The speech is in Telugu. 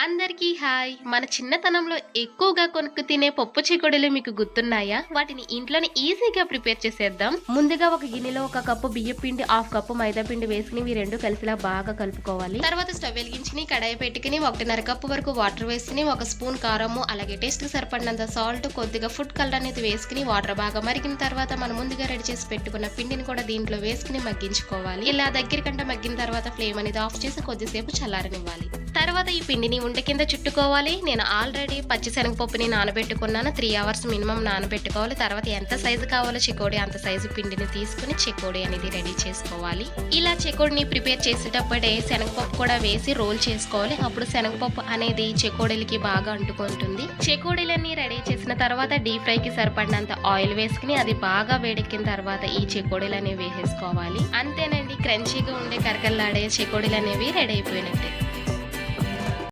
అందరికీ హాయ్. మన చిన్నతనంలో ఎక్కువగా కొనుక్కు తినే పప్పు చిక్కుడులు మీకు గుర్తున్నాయా? వాటిని ఇంట్లోనే ఈజీగా ప్రిపేర్ చేసేద్దాం. ముందుగా ఒక గిన్నెలో 1 కప్పు బియ్యం పిండి, 1/2 కప్పు మైదా పిండి వేసుకుని ఇవి రెండు కలిసిలా బాగా కలుపుకోవాలి. తర్వాత స్టవ్ వెలిగించుకుని కడాయి పెట్టుకుని 1.5 కప్పు వరకు వాటర్ వేసుకుని 1 స్పూన్ కారము, అలాగే టేస్ట్ కి సరిపడినంత సాల్ట్, కొద్దిగా ఫుడ్ కలర్ అనేది వేసుకుని వాటర్ బాగా మరిగిన తర్వాత మనం ముందుగా రెడీ చేసి పెట్టుకున్న పిండిని కూడా దీంట్లో వేసుకుని మగ్గించుకోవాలి. ఇలా దగ్గరికంట మగ్గిన తర్వాత ఫ్లేమ్ అనేది ఆఫ్ చేసి కొద్దిసేపు చల్లారనివ్వాలి. తర్వాత ఈ పిండిని ఉండ కింద చుట్టుకోవాలి. నేను ఆల్రెడీ పచ్చిశనగపప్పుని నానబెట్టుకున్నాను. 3 అవర్స్ మినిమం నానబెట్టుకోవాలి. తర్వాత ఎంత సైజు కావాలో చెకోడి అంత సైజు పిండిని తీసుకుని చెకోడి అనేది రెడీ చేసుకోవాలి. ఇలా చెకోడిని ప్రిపేర్ చేసేటప్పుడే శనగపప్పు కూడా వేసి రోల్ చేసుకోవాలి. అప్పుడు శనగపప్పు అనేది చెకోడీలకి బాగా అంటుకుంటుంది. చెకోడీలన్నీ రెడీ చేసిన తర్వాత డీప్ ఫ్రైకి సరిపడినంత ఆయిల్ వేసుకుని అది బాగా వేడెక్కిన తర్వాత ఈ చెకోడీలు అనేవి వేసేసుకోవాలి. అంతేనండి, క్రంచీగా ఉండే కరకల్లాడే చెకోడీలు అనేవి రెడీ అయిపోయినట్టే.